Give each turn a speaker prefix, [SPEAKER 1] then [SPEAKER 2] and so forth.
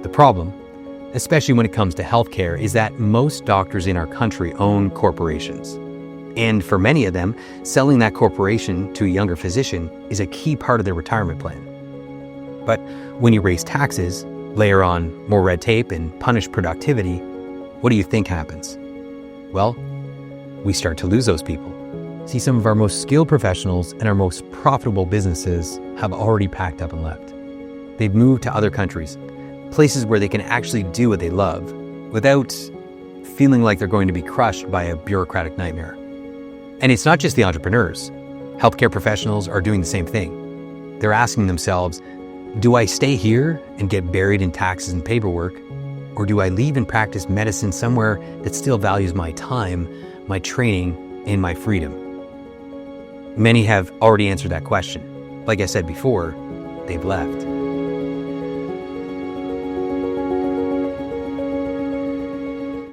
[SPEAKER 1] The problem, especially when it comes to healthcare, is that most doctors in our country own corporations. And for many of them, selling that corporation to a younger physician is a key part of their retirement plan. But when you raise taxes, layer on more red tape, and punish productivity, what do you think happens? Well, we start to lose those people. See, some of our most skilled professionals and our most profitable businesses have already packed up and left. They've moved to other countries, places where they can actually do what they love without feeling like they're going to be crushed by a bureaucratic nightmare. And it's not just the entrepreneurs. Healthcare professionals are doing the same thing. They're asking themselves, do I stay here and get buried in taxes and paperwork? Or do I leave and practice medicine somewhere that still values my time, my training, and my freedom? Many have already answered that question. Like I said before, they've left.